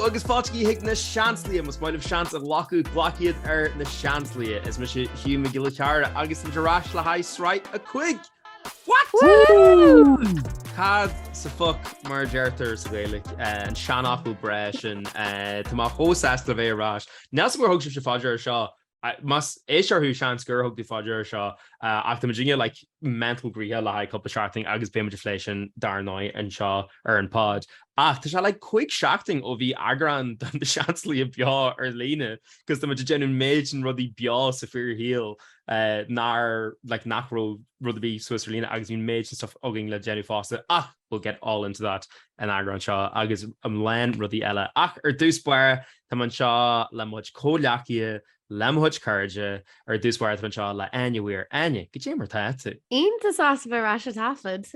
agus fátaí hiic na seanslia mas mailh seans a lacu glaciad na seanslia is me se Hugh McGillicharra agus an deráis le haid Sraith a chuig. What? Woo! Cad sa fuck mar deirtar sa bhélik an seanachú breis an tá má hósas le bhéh rás. Nes mar thug se fáidir seo mas éisiarthú seans gur thug dí fáidir seo ach tá Virginia like mental gríthe le haid couple seachting agus bé inflation darnáid an seo ar an pod. Ach, tá se le chuig seachting ó bhí Eagrán don de seanslaí a beá ar líne, cos tá mu genú méid an rudí beá sa fear híal nar like nachró rud a bhí Swiss lína agus bhín méid and stuff óging le Jenny Foster. Ach, we'll get all into that in Eagrán seo agus IOMLÁN rudí eile. Ach, ar dús buir tá man seo le muid cóleachia lemhuid cairde ar dúshair fan seo le Áine bhuiir Áine, go dé mar táte. Iontas as bheith a tafod.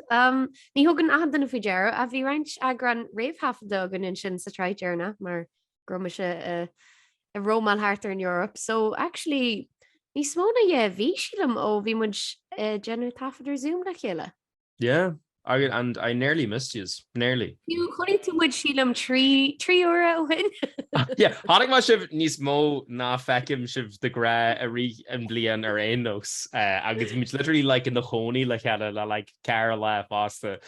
Ní thugann ahanana fao dearú a bhí roinnt Eagrán réomhthafadóg in sin sa tráidéarna mar groma se a romhainn hartar in Europe. So actually, ní smóna bhí sílam ó bhí muid genú tafadar Zoom le chéile. Yeah. And I nearly missed you. Nearly. You chunig tú muid sílam trí euro win. Yeah, hánig má sibh níos mó ná fecim sibh de gra a rí an blian ar aon nos. Agus it's literally like in the honey like had a like Carola pasta,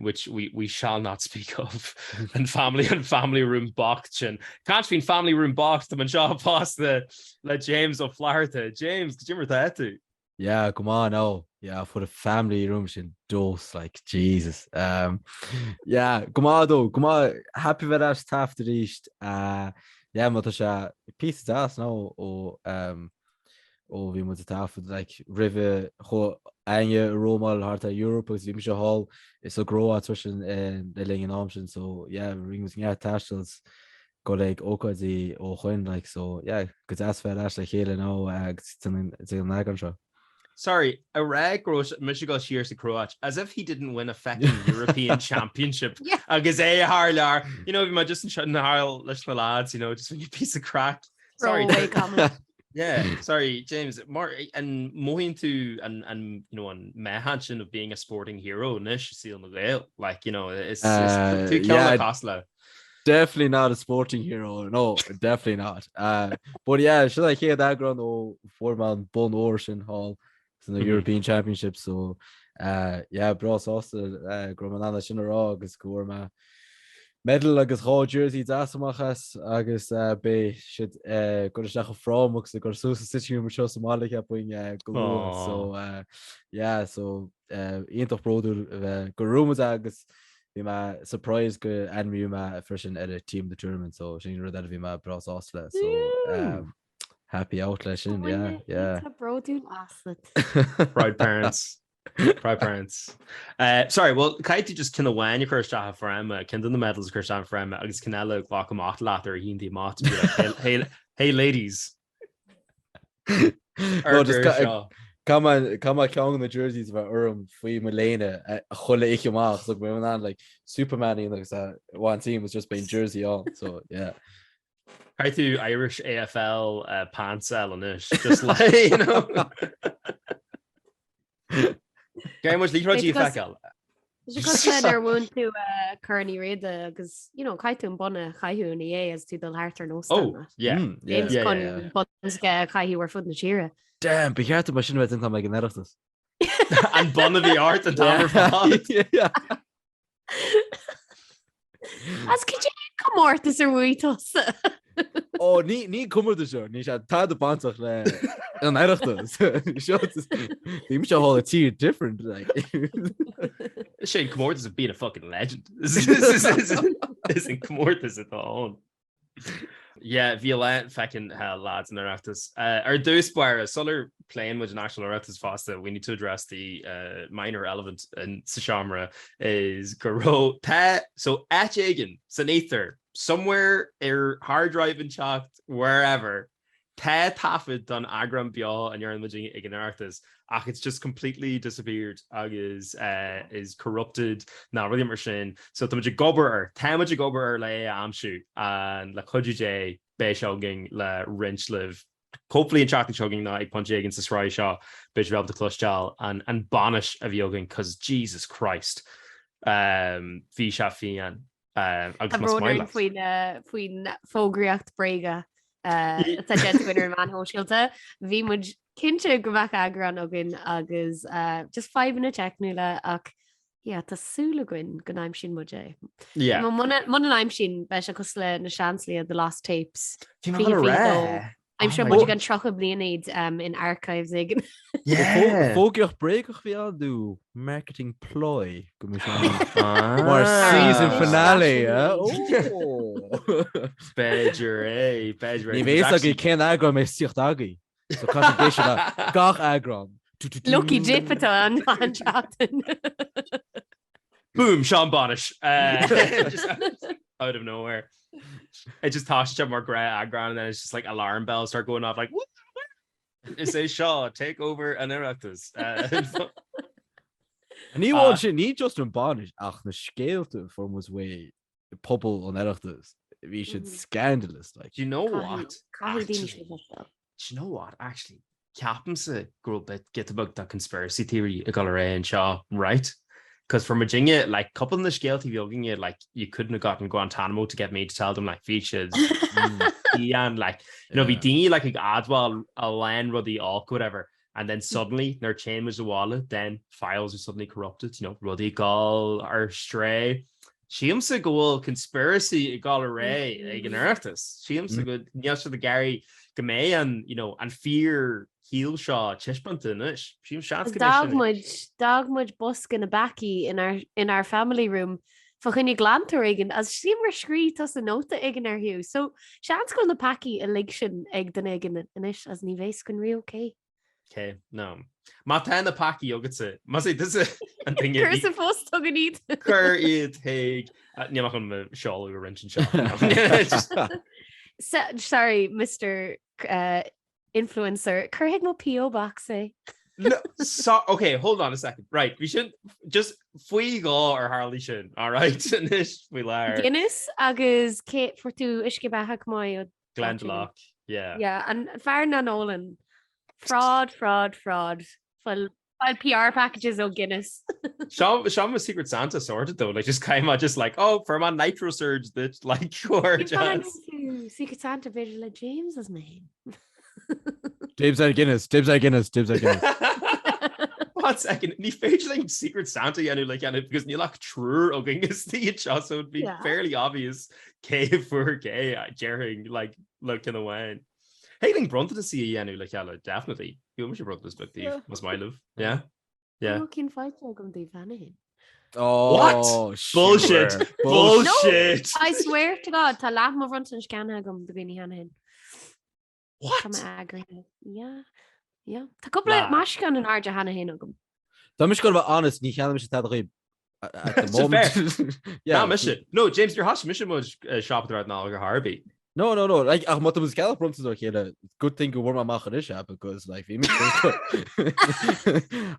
which we shall not speak of. And family room box and can't be family room box to man seo pasta le James of Fáilte. James, could you remember that too? Yeah, come on, oh. Yeah, for the family room in dose, like Jesus. Yeah, come on though, come on. Happy with that staff to reached. Yeah, but it's a piece of that now. We must have like river Áine Romal Harta Europe is Vimsha Hall. It's so grow at switching the laying option. So yeah, rings yeah tashels go like Okazi or Huen like so yeah, because that's for that like here now. It's an Nagan. Sorry, a rag gross Michigan shears to Croat as if he didn't win a fucking European championship. Yeah. Agus harlar, you know, my just shutting the harl the lads, you know, just when you piece of crack. Sorry. Yeah, sorry, James. More and moving to and you know, on Mehanchin of being a sporting hero, nish see on the rail. Like, you know, it's too yeah, definitely not a sporting hero. No, definitely not. But yeah, should I hear that ground or 4-man Bon Ocean Hall? In the European Championship, so yeah, bros also Gromanana Shinara agus Gorma medal agus raw jersey dasamachas agus be should go to Shach from because the Gorsusa situation with Somali happening so yeah, so into brother Gorumas agus be my surprise go and me my first in a team the tournament, so she knew that be my bros also, so happy outlet, yeah. Bro, dude, Proud parents. Sorry, well, Kaiti just kind of when you first have for Emma, kind of the medals first have for Emma. I just canela walk them off later. Hindi mat. Hey, ladies. No, just come on, count the jerseys about Fui Milena. Chole ikimach. Look, we're not like Superman. You know, one team was just being jersey on. So yeah. Try to Irish AFL pants Elenish, just like, you know. Very much lead you fecal. Because they're one to Kearney read because you know Kaitun Bonna Kaihu and EA as to the Harter no. Oh yeah, James Conn Buns Kaihu were foot in the cheer. Damn, be careful machine with them like an Eagrán. And Bonna the art and Tamar yeah. As could you come out this or we toss? Oh, ní cumar de seo, ní sé tá banach le an Éireachtas. Ní se hall a tír different like. Shane Comortas is being a fucking legend. Isn't Comortas at all? Yeah, violent fucking hell lads and Oireachtas. Our dús buir solar playing with the national Oireachtas fasta. We need to address the minor element in Sashamra is Garo Ta so at Egan, Sanether. Somewhere hard driving chat wherever Ta tafid done Eagrán Bia and you're in the Oireachtas. Ach, it's just completely disappeared. Agus is corrupted. Now really machine. So the much gober le amshu and la kujj be shogging la wrench live. Hopefully in chatting shogging na ik punch against the Sraith shot bitch the clutch jal and banish of yogging because Jesus Christ. Fi shafian. agus Broner faoin fógraíocht bréige gwinner man hóisiilta. Bhí muid cinnte go bheith agran agin agus just 5 minute technúile ach tásúla gin go naim sin muide. Man an aim sin be a cos le na seanslí the last tapes. I'm sure muid gan trocha blianaid in archives igen. Fógioch breigech bhí dú marketing ploy go mar season finale Beiidir Ní bhés a cén agra mé siochtagaí so gach agran. Lucky Jipata an chatting. Boom, Sean Bonish. Just out of nowhere. It just toshed up more Eagrán and then it's just like alarm bells start going off like what? It says Shaw, take over an Oireachtas. Ní bháil sin ní just an Bonish ach na scéalte form was way pobl an Oireachtas. We should scandalous like. Do you know what? Actually? Captainsa grow bit get about that conspiracy theory a gallery and Shaw, right? Because from Virginia, like couple in the scale TV looking at like you couldn't have gotten Guantanamo to get me to tell them like features and like be dingy like Adwell a land ruddy alk whatever, and then suddenly their chain was a wallet, then files are suddenly corrupted, ruddy gall or stray. Sheam's a goal conspiracy a gallery like an Oireachtas. Sheam's a good yes for the Gary Gamay and fear Heelshaw Chishpanton ish. Dogmuid busk in a backy in our family room for chunne glantar igen as simmer screet as a nota igen Hugh. So seans go na packy election ag den igen inis as ní bhééis gon ri okay. Okay, no. Má tá na packy agus it. Má sé this an thing Cur sa fós tugan iad. Cur iad Thig. Ní mach an shawl over wrench and shawl. Sorry, Mr. Influencer. Cur no PO box eh? No, okay, hold on a second. Right, we should just fuig or Harley should. All right, we lear. Guinness agus Kate for two ishke bahak mai. Glendalough, yeah. Yeah, and fair na Nolan. Fraud. File PR packages of Guinness. Sean was Secret Santa sorted though. Like just came out just like, oh, for my nitro surge that like gorgeous. Secret Santa Vigil James is name. James out Guinness. 1 second. Ní féidir like Secret Santa because ní like true or Guinness so it would be fairly obvious cave for gay Jerry like looking away. Hey, think Brunta to see definitely. You almost brought this book was my love. Yeah. Looking Fáilte go dí vanna. Oh, what? Bullshit. Bullshit. No, I swear to God, tá láth má front an scanna gom do gine hana hin. What? Yeah. Tá couple mascan an arja hana hin agam. Tá mis go bh honest ní cheanna mis tá at the moment. Yeah, mission. No, James, your house mission was shop right now like Harvey. No. Like ach mat was gal prompt okay. Good thing go warm macha this app because like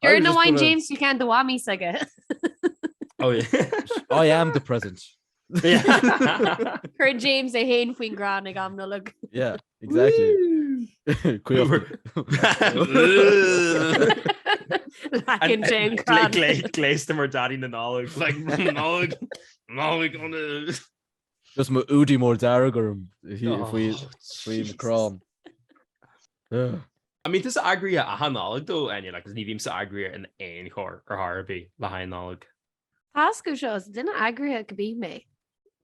you're no wine James you can't do me saga. Oh yeah. I am the present. Yeah. Her James a hain queen gran ag am no look. Yeah, exactly. Lacking Jane glazed them or daddy na knowledge like knowledge gonna just my Udi more daragurm if we crom. I mean this agree a knowledge though and you like ní bhím sa agree in ein chor or Harvey la hain knowledge. Pasco shows didn't agree could be me.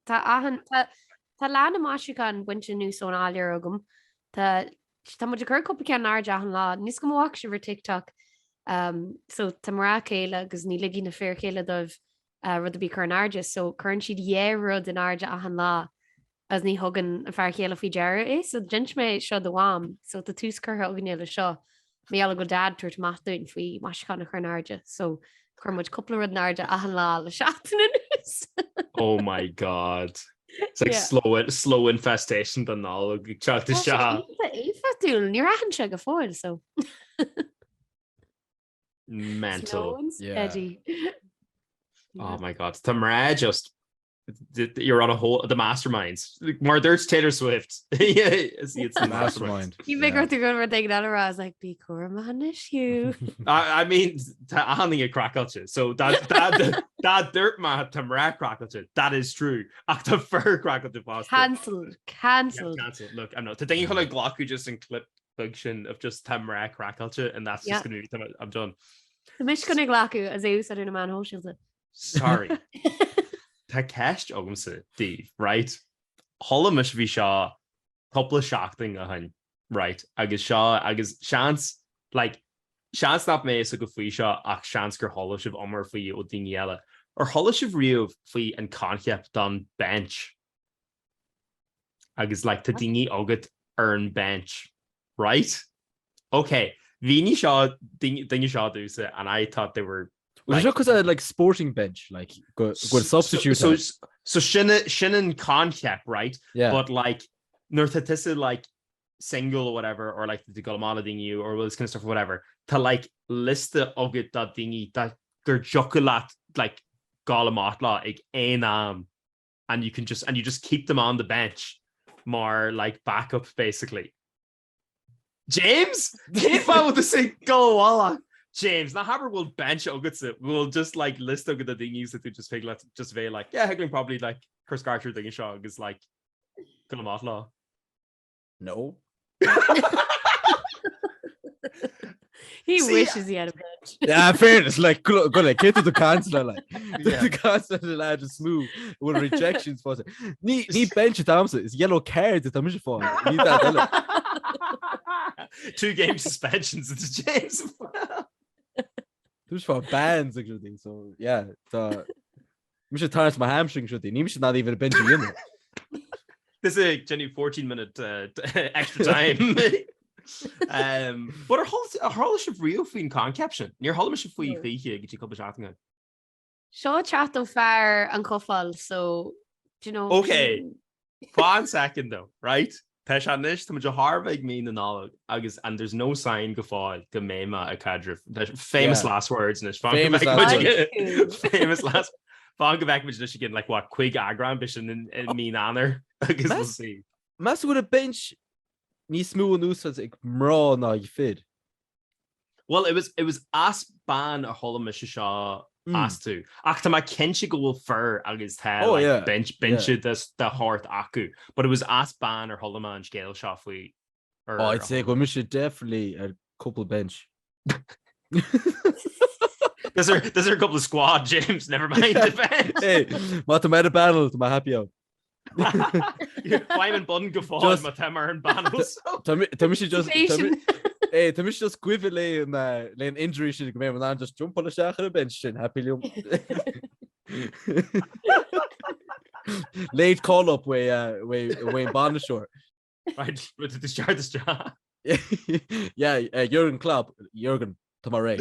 Ta lana mashikan winch new son earlier agum. Ta much a couple can arja han la nis go walk over TikTok. So tamara kela gus ni ligi na fair kela dov rud be carnarja so current she'd rud in arja han la as ni huggin a fair kela fi jara so gent me show the wam so the two skir huggin the show me all go dad to math doing fi mashikan na carnarja so much couple of narja a la le seachtainí. Oh my god. It's like slow infestation than all chat to shot. You're a handshake a foil so mental. Yeah. Oh my god. Tamara just you're on a whole the masterminds. More there's Taylor Swift. Yeah, it's the mastermind. You figure they're going to take that around. I was like, be cool, man, Hugh. I mean, I think a crack at you. So that That dirt ma tamra crackalte. That is true. After fur crackalte pasta. Cancelled. Cancelled. Look, I'm not. The thing you call a glocku just in clip function of just tamra crackalte, and that's just gonna be. I'm done. The Michigan glacu as I said in a man hoshilta. Sorry. Takesh ogumse Dave, right? Holamish vi shaw couple of shocking right? Agus shaw agus chance like chance not me so go fui shaw ach chance gur holish of ummer fui o diniela or holish of rio fui and concept done bench. Agus like to dingy ogut earn bench, right? Okay. Vini shaw dingy shaw do it, and I thought they were. Was it because I had like sporting bench, like go substitute? So Shinnon concept, right? Yeah. But like Nurthatissa like single or whatever, or like the Gulamala dingy or all this kind of stuff or whatever, to like list the ogit that dingy that gur jokulat like Galamatla like enam, and you just keep them on the bench more like backup basically. James? Keep on with the same go walla. James, na haber will bench Ogutsa. We'll just like list of the things that we just pick. Let's just very like, yeah, Hegling probably like Chris Garcher thing shog is like Gulamotlaw. No. He wishes he had a bench. Yeah, fairness, like go like get to the council like the council lad is smooth with rejections for it. Need bench at Thompson. It's yellow cards at Thompson for. Need that. 2 game suspensions into James. There's for bands like thing. So yeah, we should turn my hamstring should we should not even a bench in there. This is a genuine 14-minute extra time. But our Holish of Rio Feen concaption. Near Holish of Fee here, get you a couple of shots. Show chat of fire and Kofal, so do you know? Okay. 1 second though, right? Peshanish, to Harvey mean the knowledge, Agus, and there's no sign gafal, Gamema, a cadre. Famous last words in this. Famous last. Fangavak Michigan, like what, Quig Agram, Bishan, and mean honor. Agus, we'll see. Mass with a bench. Ní smooth news as ik mra na you fid. Well, it was as ban a holamish shaw as to. After my kenshi go fur agus ta bench this the heart aku. But it was as ban or holaman scale shafly. I'd say we should definitely a couple bench. There's a couple of squad, James. Never mind the bench. Hey, mathematical battle to my happy out. Wyman Bun gefallen mit Hammer and Banos. Tamishi just hey, Tamishi just quivery in lane injury should come in and just jump on the shack of the bench and happy late call up way Bond short. Right, with the discharge. Yeah, Jurgen Klopp, Jurgen tomorrow,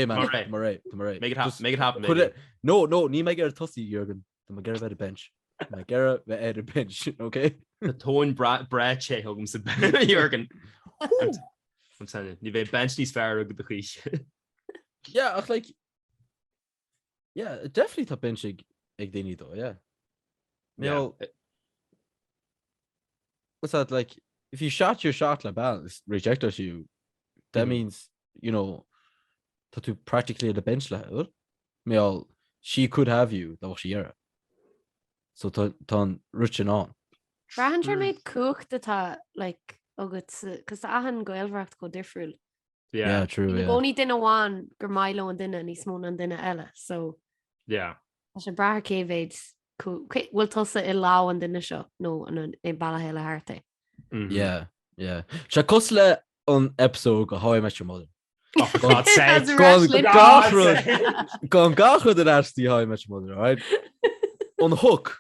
man, tomorrow. Make it happen. Could it? No, need make it a tussy, Jurgen. To get out of bench. My Garrett at a bench, okay? The tone Brad Che Hogan's Jurgen. I'm telling you, you bench these fair the crease. Yeah, I like definitely top benching Egdini though, yeah. You know, what's that like? If you shot your shot like balance, rejected you, that means, you know, to practically the bench like she could have you, that was she era. So ton ruchin on. Rahandra made cook the like because I hadn't go elvracht go different. Yeah, true. Yeah. Only dinner one Germilo and dinner and he's small and dinner Ella. So yeah. I should bra cave cool. We'll toss it allow and dinner show. No, and a balahela hearte. Yeah. Chakosle on episode go How I Met Your Mother. Oh, for God's sake. Gone gachud the nasty How I Met Your Mother, right? On hook.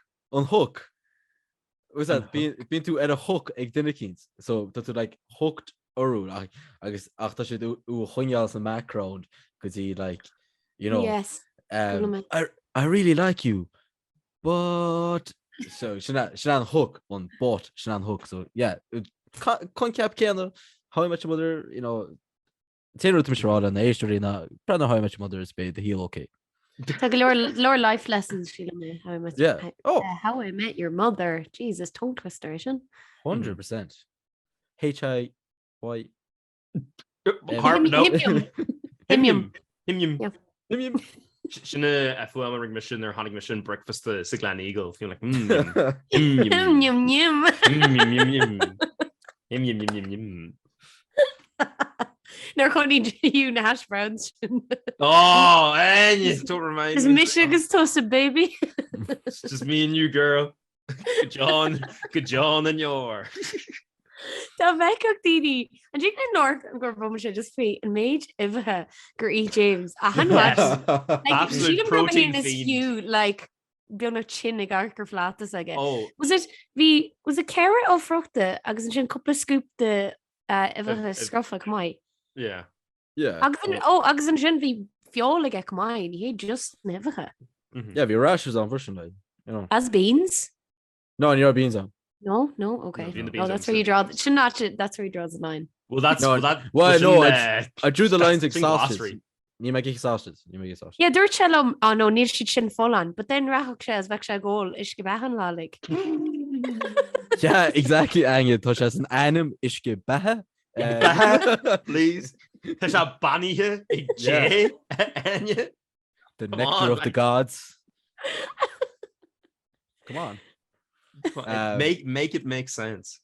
Was that been to at a hook ag dinnekins? So that like hooked or I guess after she do hunyals and background because he like, you know, yes. I really like you, but so she not hook on but she not hook. So yeah, concap can How I Met Your Mother, you know, Taylor to Mr. and Éist na Brandon How I Met Your Mother is the heel okay. Take lower life lessons, How I Met Your Mother. Jesus, tongue twister, isn't 100%. HIY. Himium. Sinna a fuam ring mission or hunting mission breakfast the Siglan Eagle. Feel like Nar chuí you na hash browns. Oh, and you don't remind Is me. Michigan is toasted, baby? It's just me and you, girl. Good John and your. Tá bheith daoine an dí nóir an gur bhm sé just fé an méid ibhethe gur í James a Absolute protein is fiend. Hugh like beanna chin ag arcar flatas aige. Oh, Was it carrot ó fruchta agus an sin coppla scoop de ibhethe scrufa mai. yeah. Yeah. Agus an sin bhí fiol ag mai ní hé just nebhethe. Yeah, the rashers on version like, you know. As beans? No, and your beans on. No, okay. No, bean the Oh, beans that's on where you draw. Should not. That's where he draws the line. Well, that's No, that. Well, was no, in, I drew the lines like that's in sausages. glossary. You make sausages. Yeah, they're chillum. Oh no, near she chin full on. But then Rahok says, "Vexa goal ish gebahan la like." Yeah, exactly. Áine, tá sé an anim isce bethe. Please. There's a bunny here. Jay. The Come nectar on, of the man. gods. Come on. Make it make sense.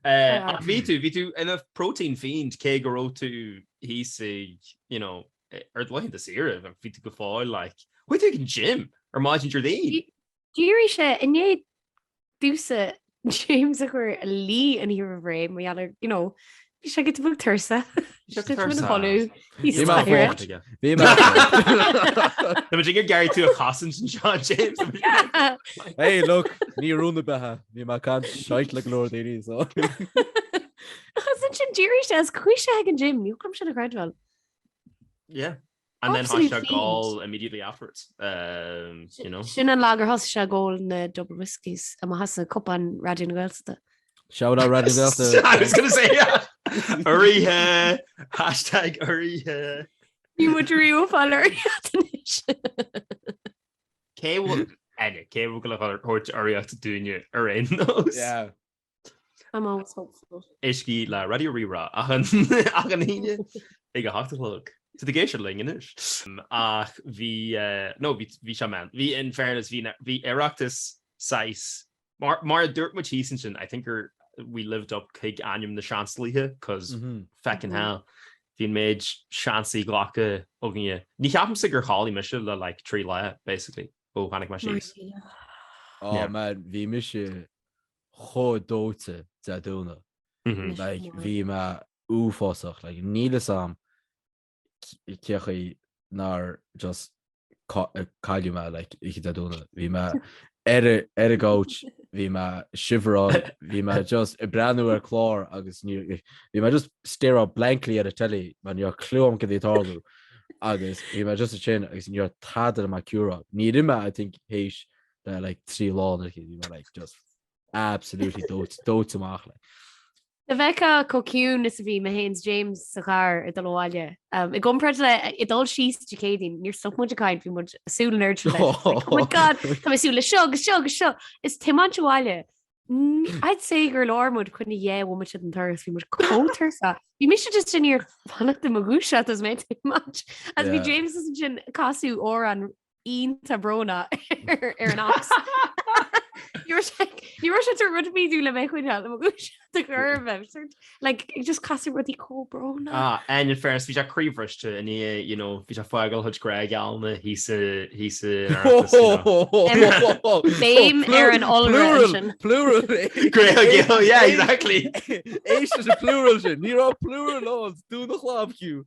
V2 enough protein fiend ke go to he say, you know, or like the series of V2 go fall like what taking gym or imagine your day. Jerry she and ye do se James were a lee and he were very you know. You should get to book Thursa. He's tired. Bhí mar Imagine Gary to a Cossins and Sean James. Hey, look, ní rúna bethe. Bhí mar can seit le leor daoine so. Hasn't Jerry says Quisha Hagen Jim, you come should have gradual. Yeah. And Absolute then fiend. #all immediately afterwards. You know. Sin an lager has se goal na double whiskies a has a cup an radio Welsta. Shout out Radley Delta. I was gonna say yeah. Urihe. #Urihe. You would real follow. K will go hort Oireachtas doing you around those. Yeah. I'm always hopeful. Iski la radio rera. Agan hine. Ig a hachtelog. To the geisha ling in it. Vi shaman. Vi in fairness vi Oireachtas size. Mar dirt much heasin. I think we lived up chuig Na Seansálaithe because fucking hell. Bhín méid seansaí ghlacha ógan ye. Ní cheapam sa gur chálaí mise le like trí le basically. Oh, panic machines. Oh Yeah. man, bhí mi sé chodóte de dúna. Like bhí ma úfosach, like níle sam cechaí nar just caiú ma like ich de dúna. Bhí ma a gouch, bhí ma shiverán, bhí ma just a brandú ar chlár agus bhí ma just stare up blankly at a telly man you're cluam go dtí tarlú agus bhí ma just a chin agus you're tad ma cura. Ní ima I think héis that like 3 law you know like just absolutely dote amach like. The Veka cocoon is be my hands James Sakar at the Loalia. It gone pretty it all she's educating. You're so much kind from much soul nurture. Oh my god, come soul shug. It's too much Walia. I'd say girl Ormud couldn't yeah woman shouldn't thirst we much cold Thursa. You miss just in your fun at the Magusha does made too much. As be James is in Kasu or on Ian Tabrona an ox. You were to run me do le the curve like just cast with the cold bro and in fairness vi creeverish to and you know vi fagel hud Greg Alma he's a fame Aaron plural yeah exactly Éist is a plural sin ní á plural laws do the club Hugh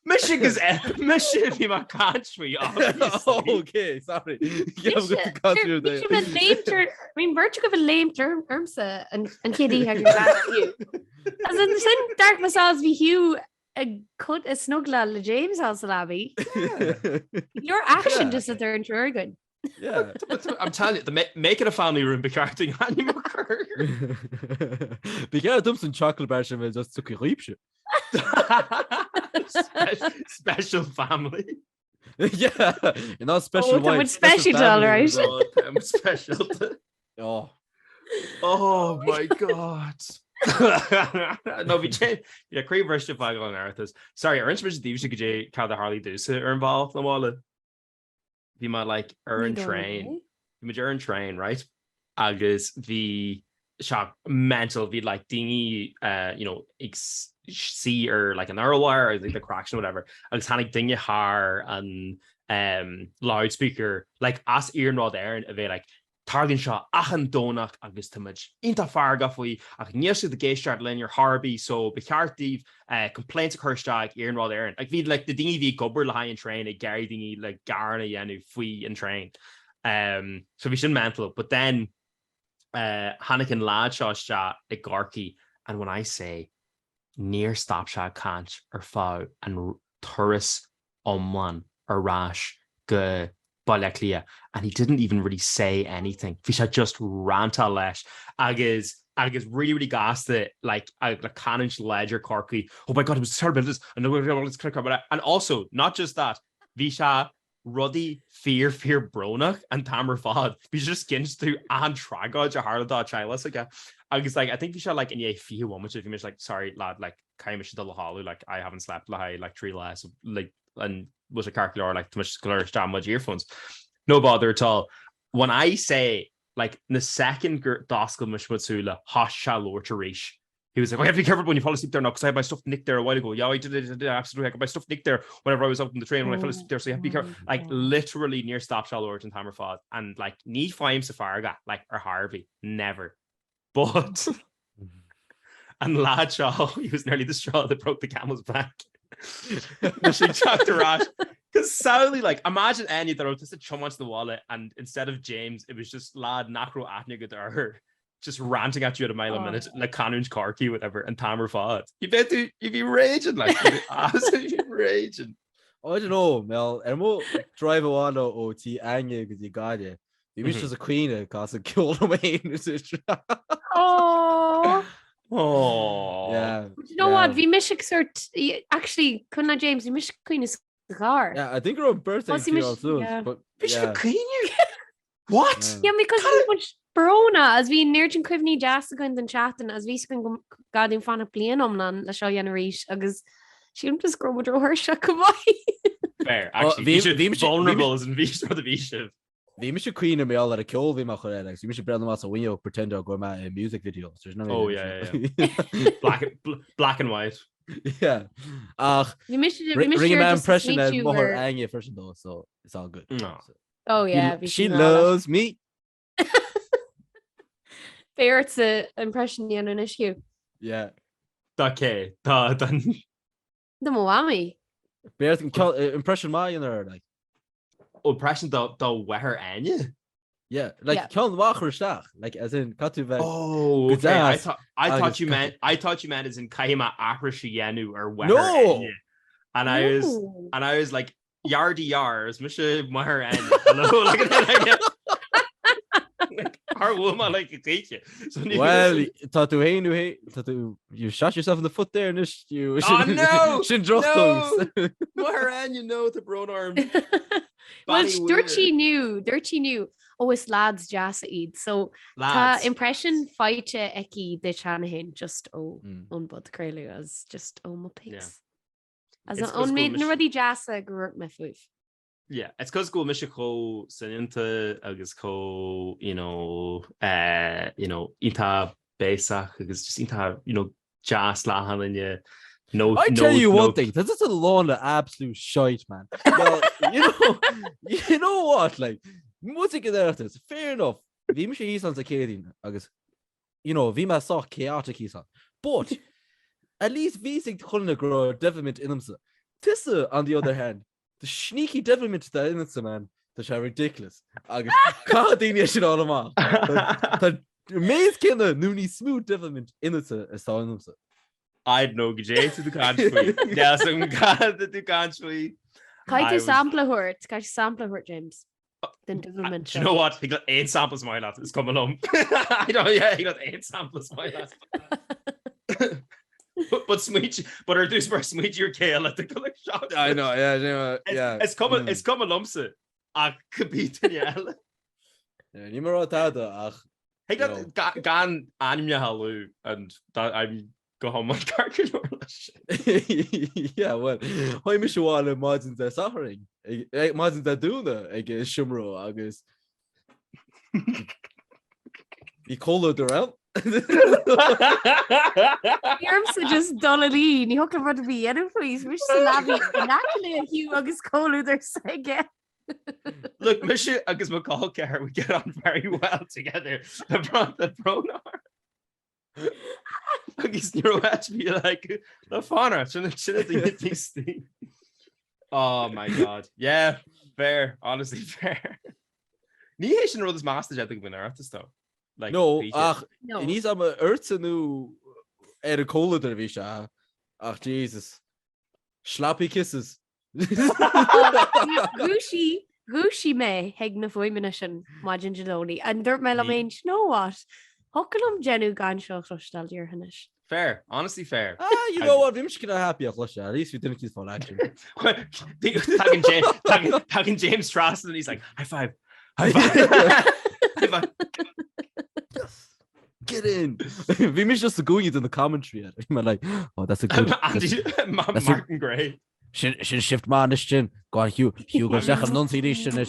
Mission is mission he ma country okay sorry I mean virtue of a lame term Urmsa and Kitty have your you as in the same dark massage vi Hugh a cut a snugla le James house labby your action just sit there and you're good. Yeah, I'm telling you, make it a family room becharting animal Be dumps chocolate bar just took a reapship. Special family. Yeah, you know special wife. Special right? Special. Oh my god. No, craic version of Oireachtas. Sorry, ar inch díobh go dé cad a Harley dúsa ar an ball na mála. Bhí má like ar an train. Bhí ar an train, right? Agus bhí seo mental, bhí like dingy, see or like an arrowwire or like the craction or whatever. Agus hannig dingy haar and loudspeaker like as earnod Aaron a bit like targan shot achan donach agus timid inta farga foi ach níos the gay start linear Harby so becartív complaints of herstag earnod Aaron like vid like the dingy vi gober la in train a Gary dingy like garna yenu fui in train so we shouldn't mental but then Hannikin lad shot a Gorky and when I say near stop shot can't or foul and tourist OMLÁN or rash go Baleklia, and he didn't even really say anything. Fish had just ranta lesh agus really gassed it like a cannon ledger corky. Oh my god, it was terrible. And also not just that, Visha ruddy fear bronach and tamer fod. We just skins through and tragod a harda chilas again. Agus like I think Visha like in a few one which if you miss like sorry lad like Kaimish the Halu like I haven't slept like 3 less like and was a calculator like too much color much earphones. No bother at all. When I say like the second Doskel Mishmatsula Hasha Lord to reach, he was like, "Oh, you have to be careful when you fall asleep there now because I had my stuff nicked there a while ago." Yeah, I did absolutely. I got my stuff nicked there whenever I was out in the train when I fell asleep there. So you have to be careful. Like literally near stop Lord and Tamerfod and like need Faim Safarga like or Harvey never. But and Ladshaw, he was nearly the straw that broke the camel's back. She chucked her out because sadly like imagine any that wrote this chum onto the wallet and instead of James it was just lad Nacro Atniga there just ranting at you at a mile a minute like Canon's Corky whatever and Tamer fought you'd be raging like you'd be absolutely raging. I don't know Mel and we'll drive on OT Áine because you got it you wish was a queen because it killed Oh yeah. You know what? We miss actually couldn't James. We miss Queen is the car. Yeah, I think her birthday is but yeah. What? Yeah, because we much Brona as we near Quivney Jasagun and chatting as we can God in fan of pléann la show Yanarish agus she just grow with her shut fair actually we vulnerable and we for the Visha. We miss a queen of me all at a kill we make like you miss a brand of when you pretend to go my music videos there's no black and white yeah you miss my impression as more Áine first though so it's all good no. So, oh yeah she loves me fair it's a impression you an issue yeah okay the Moami impression my in there like impression the wear Áine yeah like John Walker stuff like as in Katu okay I thought you meant as in Kaima Aprishiyanu or wear no and I was like yardy yars Misha wear Áine hello like our woman like it take you so well tatu you shot yourself in the foot there and you shouldn't drop those wear Áine no the brown arm. Well, Dirty knew. Oh, it's lads Jasaid. So impression Fáilte Eki de Shanahan just on phodchraoladh as just my pics. As an unmade already Jasa grew up my food. Yeah, it's because go Michico Sinta agus co Ita Besa because just Ita Jas Lahan and you. No, I tell you one thing, this is a lot of absolute shite, man. Well, you know what? Like, music is there. Fair enough. We miss he's on the Canadian, August. We must saw chaotic he's on. But at least we think couldn't grow development in them. This, on the other hand, the sneaky development that in it, man, that's ridiculous. August, can't think you should all them all. The amazing kind of noonie smooth development in it, is on them. I'd know Jay to the country. Yeah, some God to the country. Can you sample her, James? Do you know what? He got 8 samples my last. It's coming home. I know, yeah, he got 8 samples my last. but sweet, but our dudes were sweet your kale at the color shop. I know, yeah. It's coming lumps it. I could be to yell. Yeah, you remember that? Hey, gan aimne halú and I'm go home on carcass. Yeah, well, how much you want imagine the suffering? Imagine the duna against Shumro, agus. You call it around? Arm sa just dollarlí ní hoca rud a bhí anm faois mu sa labhí nachna Hugh agus cóú ar saige. Look, Misha agus McCall we get on very well together. The pronar. Agus you're be like the fauna. Oh my god. Yeah, fair. Honestly, fair. Ní hééis sin rud is master I think when artist though. Like no, ach, níos am urtanú ar a cóladar bhí se. Ach, Jesus. Slappy kisses. Gúisi mé heag na bhfuimine sin maidin gelóní an dúirt me le mé snóhát. Hocanm genú gan seo chlostal dúrhanais. Fair, honestly fair. You know what? I'm just gonna happy at Russia. At least we didn't keep on action. Talking James Frost and he's like, high five. Get in. We missed just the going in the commentary. I'm like, oh, that's a good. Martin Gray. Sin shift man is sin go Hugh go sech an non-edition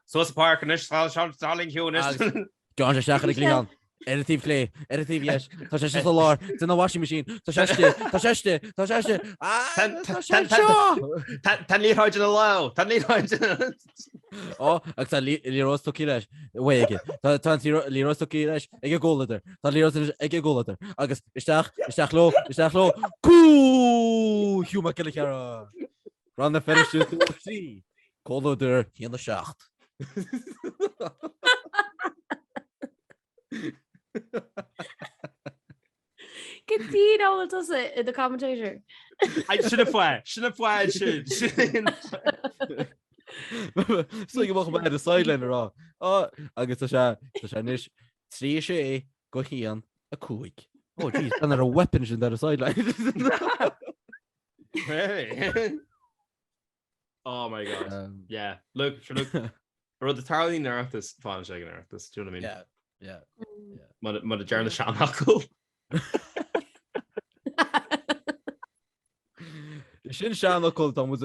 so park and Starling Hugh John sech an editive clay editive yes tá sé a leor it's in the washing machine tá séiste tan líráid in a lá tan líráid ó ag tá lírós tó leis way again tá lírós tó leis ag góladar tá lírós ag góladar agus isteach lo cú Hugh McGillicuddy run the finish to see góladar in the seacht. Get tíad all does it in the commentator. I should have flagged so you walk by the sideline rá agus tá sé níos trí sé go hían a chuig. Oh geez, and there are weapons in that sideline. Hey. Oh my god. Yeah. Look. Or the Tarley Narthus fan shaking Narthus. Do you know what I mean? Yeah. Mud a jar the Shanakul. Sin Shanakul dan was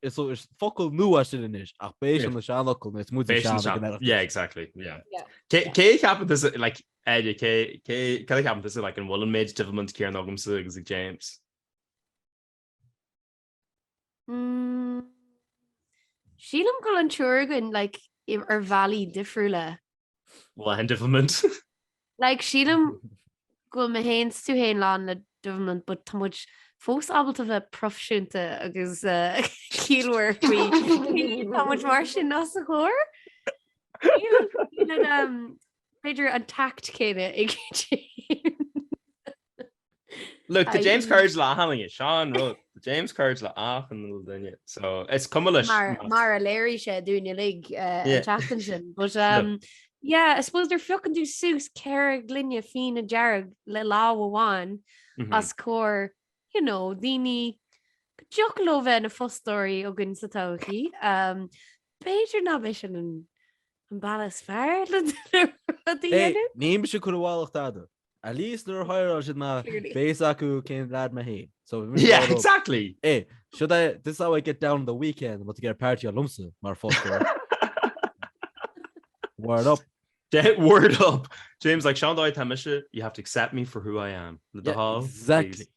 it's so it's focal nu as in is. Ach based on the Shanakul it's mood Shanakul. Yeah, exactly. Yeah. K happened this like K happened this like in Woolen Mage Development Kieran Ogum Sig James. Sílam go an tuagan like ar valley difriúla. Well, and development. Like sílam go ma héins tú héin lá le development, but tá much fós abalt of a profisiúnta agus cílhar tá much mar sin nás a chóir. Beidir an tact céine ag Look, the James Courage la having it. Sean wrote the James Courage la off and little done it. So it's cumulus. Mar a Larry she doing your leg chatting. But yeah, I suppose they're fucking do Seuss, Cara, Glynia, Fina, Jarrag, Le La Wawan, as core, you know, Dini Joklova and a full story of Gunsatoki. Peter Nabish and Ballas Fair. Name she could have walked at least they're higher than my base aku came lad my head. So yeah, exactly. Hey, should I this is how I get down the weekend but to get a party at Lumsa, my first Word up. Word up. James like Sean Tamisha, you have to accept me for who I am. Yeah, exactly.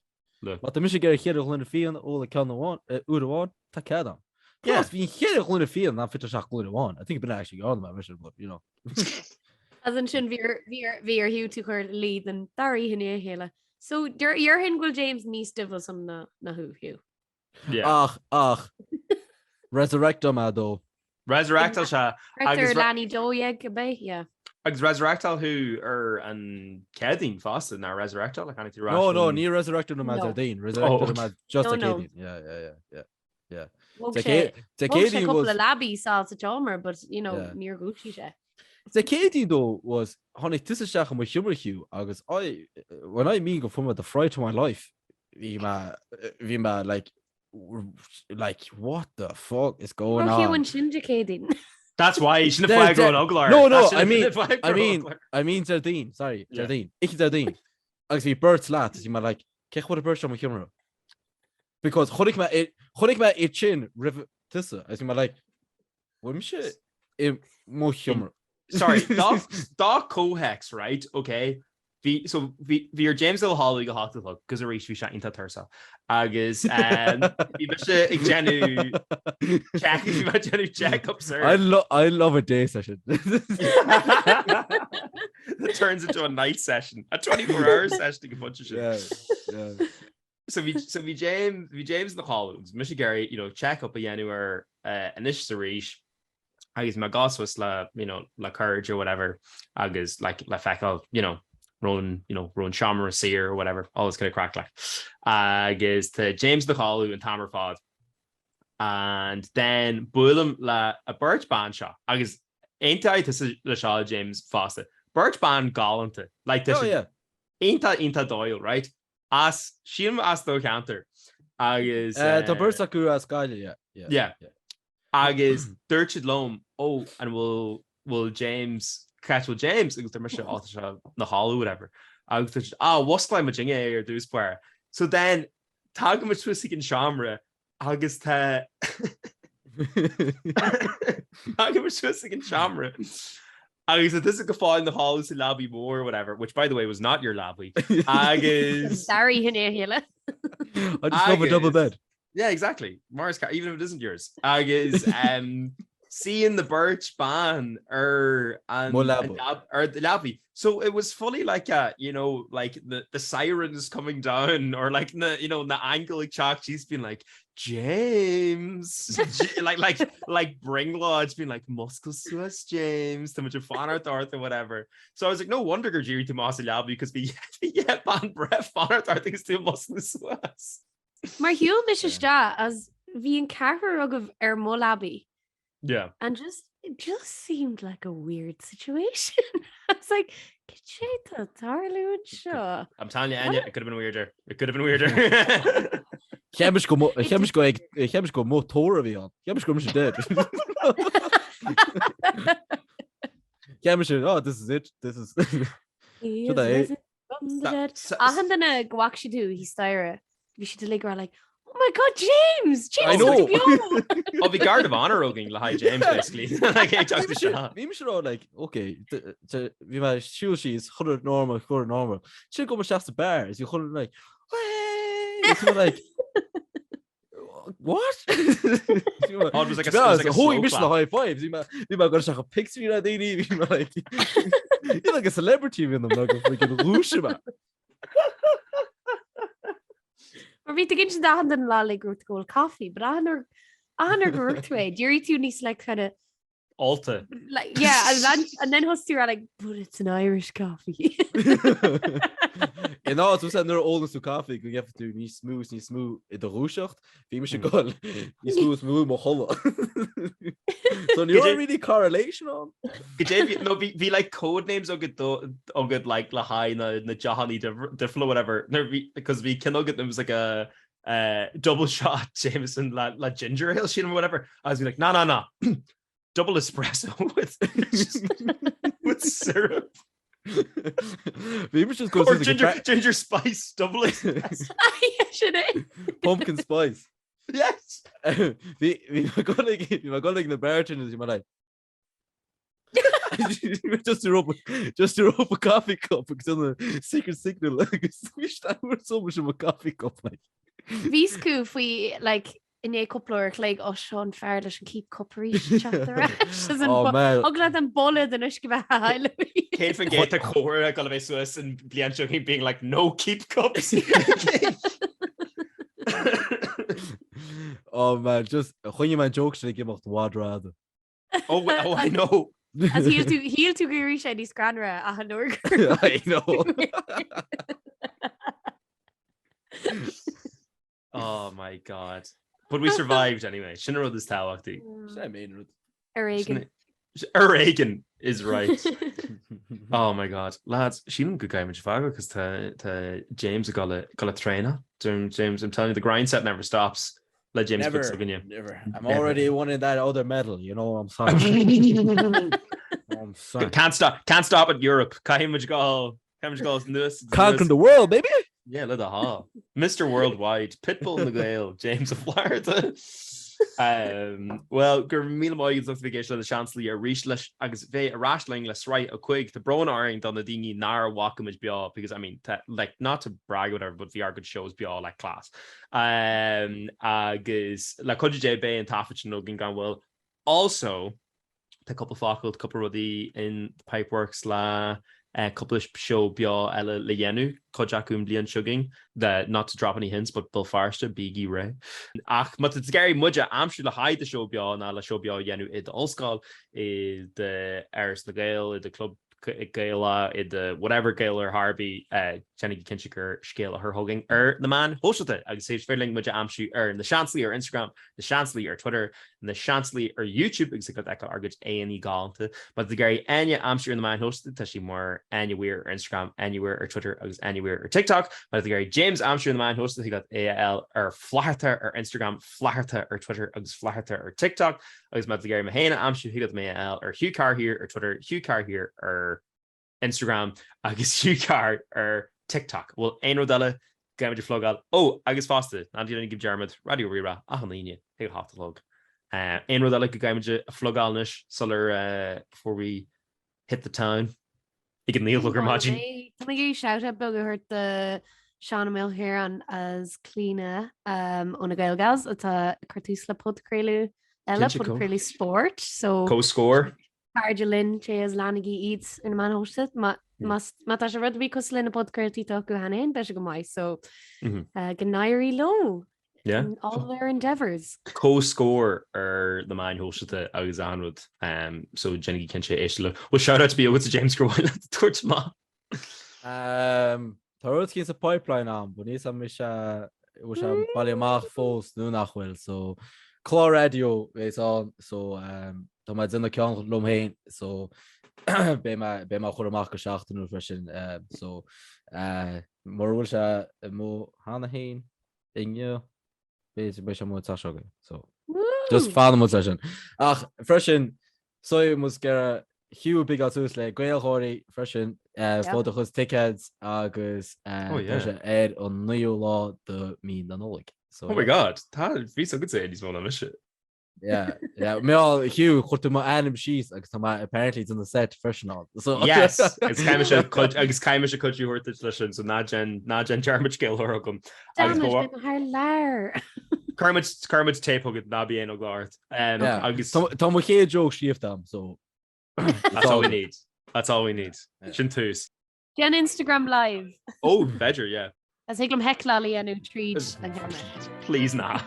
Look. But the mission get a hit of Field all the kind of one Udawan, Takada. Yeah, it's been hit of Field, not fit to shock one. I think it's been actually on my mission, but you know. As an sin vir Hugh to her lead and Dari hinne hele. So your hin will James níos divil some na Hugh. Yeah. Ach. Resurrectum ado. Resurrectal sha. Rector Lanny Doyeg be, yeah. Agus Resurrectal who an Kedin fast na Resurrectal like anything No, ní Resurrectal no Mazardine. Resurrectal no just a Kedin. Yeah. The Kedin was a labby salsa Jomer, but you know, near Gucci she. The Katie though was honey this is with humor Hugh August when I mean go from the fright of my life Vima like what the fuck is going on? Hugh and syndicating. That's why you shouldn't flag on Uglar. No, I mean Jardine. Sorry, Jardine. Ich Jardine. Agus bhí burt leat, is mar like, cech what a burt am camera. Because chuig me I chin river tissa, as mar like, what shit mo humor. Sorry, da cohex, right? Okay. So your James L. Hall go hot look because reach we shot into Tursa. Agus check up, sir. I love a day session. That turns into a night session, a 24-hour session. A bunch of shit. Yeah. So we James the Hollows, Michigan Gary, check up a anywhere initial reach. Agus my goss was la courage or whatever. Agus like la feckle, Rowan Shammer Seer or whatever, all this kind of crack like. Agus to James the Hollow and Tamer Fod. And then Bullum la a birch band shot. Agus ain't I to the Shaw James Foster. Birch band galante. Like this. Oh yeah. Ain't I Doyle, right? As Shim as the counter. Agus the birch aku as Galia, yeah. Agus Dirchid Loam. Oh, and will James catch with James agus there much author the hollow whatever. Agus what's climb a jinga or do square. So then tag much twisting in Shamra Agus tag much twisting in Shamra. Agus this is go fall in the hollow to lobby more or whatever, which by the way was not your lobby. Agus sorry Hila. I just love a double bed. Yeah, exactly. Mars car, even if it isn't yours. Agus seeing the birch ban or the labby. So it was fully like like the sirens coming down or like the angle like chalk she's been like James like bring lodge being like Muscle Swiss James to much of Fanart Arth or whatever. So I was like, no wonder Gergiri to Mossy Labby because we ban breath Fanart Arth is still Muscle Swiss. Mar Hugh misiste as bhí an carchar agah mo labby. Yeah. And it just seemed like a weird situation. I was like, I'm telling you, Áine, it could have been weirder. Chemis go motor bhí an. Chemis go mis dead. Chemis, this is it. This is Ahandanna gwaach si tú hí staire. We should deliver like, oh my God, James! I know. I'll be guard of honor oging la James basically. Like I talk to Sean. We should like okay. We my shoe she's 100 normal. She'll go much after bars. You 100 like, hey, like. What? It was like a whole mission high fives. You might got a picture of that. Like you're like a celebrity in them, like a freaking Rushima. Or bhí gin sin dahan den lá le grút ggóil coffee, but anar grúirtway. Dúirí tú níos like kind of Alta. Like yeah, and then hostú like, but it's an Irish coffee. En was zijn er oldest to coffee. Ik heb het niet smooth in de roesjacht. Wie moet je gaan? Niet smooth maar hollen. So you really correlation on? No, be like code names or good like Lahai na Jahani the whatever. Because we cannot get them as like a double shot Jameson la ginger ale shit or whatever. I was like no. Double espresso with syrup. Maybe just go to ginger spice double espresso. Pumpkin spice. Yes. We were going the bartenders in my life. just to rope a coffee cup because on the secret signal like wish that were so much of a coffee cup like. Visku we like in a couple like Sean Fairlish and keep cuppery glad them bolled and Kate from Gate to core I got Swiss and Bliancho being like no keep cups. Oh man, just when you man jokes they give off the wad. Oh I know. As he'll to reach any scranra a hanor. I know. Oh my god. But we survived anyway. Shouldn't this talachty. Reagan is right. Oh my god. Lads, she didn't good guy in Chicago because to James got a trainer. James, I'm telling you, the grind set never stops. Le James Never, Cook again. never. I'm Never. already winning that other medal. You know what I'm saying? I'm sorry. Can't stop at Europe. Caimid go this. Conquering the world, baby. Yeah, let the ha. Mr. Worldwide, Pitbull na Gael, James of Florida. Well, gur míle maigad notification le seachtainí ríis leis agus bheith arásling le Sraith a chuig the brown airing don the dingy nar walkamage bia because I mean like not to brag whatever but VR good shows bia like class. Agus le CJ Bay and Tafich no gan well also the couple faculty couple ruddy in the pipeworks la couple show bia ela le yenu kojakum blian shugging that not to drop any hints but Bill Farsta biggie ray ach but it's scary muja am sure the hide the show bia na la show bia yenu it all skull is the Eris the Gale the club Gaela the whatever Gale or Harvey Jenny Kinchiker scale her hugging the man hosted it I say feeling muja am sure in the Seachtainí or Instagram the Seachtainí or Twitter and the Seachtainí or YouTube exactly that argues A&E galante but the Gary Áine am sure in the man hosted Tashi more anywhere or Instagram anywhere or Twitter agus anywhere or TikTok but the Gary James am sure in the man hosted he got AL or fliucha or Instagram fliucha or Twitter agus fliucha or TikTok agus the Gary Mahana am sure he got AL or Hugh Carr here or Twitter Hugh Carr here or Instagram agus Hugh Carr or TikTok well ein rodella gamage floggal agus faste and you give Jarmid radio rira Áine he got half the log ein rodella gamage floggalnish solar before we hit the town you can kneel looker imagine can I give you shout out bug hurt the Sean Mill here on as clean on a gael gals it's a cartusla phodchraoladh phodchraoladh sport so co-score Argelin Chas Lanigi eats in man hosted must rugby cos lin a phodchraoladh to go hanin be go mai so gnairi low in all their endeavors co-score the man hosted agus anwood so Jenny Kinche Éist well shout out to be with the James Grow torch ma Tarot's a pipeline on but he's a misha was a polymark false no nachwell so Clá radio is on so Tá maid in cean romhainn so bé ma chuach go seachtainú freisin so mar bhfuil se mó hána hain inne bé se mó táseoga so just fan mu sin ach freisin so mus gur Hugh big tús le gailthirí freisin fóta chus tickets agus éir an nuú lá do mí an nólaigh so oh my god tá ví so good say these one of shit yeah me all Hugh chuirtu má anim síos agus tá apparently it's on the set professional so yes it's caiime se coach horta lei so ná gen Jarmid scale thugam leor Carmid tape agad ná bí éon gláirt agus tá mo ché joke siomh am so that's all we need sin tús Gen Instagram live better yeah as higlam heclali anu treat please not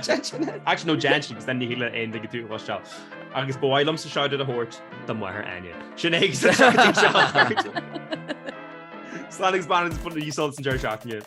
actually no Jan because then he'll end the two was shot agus boilum sa shouted a hort the more Áine Sinead Slanix balance put the you saw in Jerry shot yeah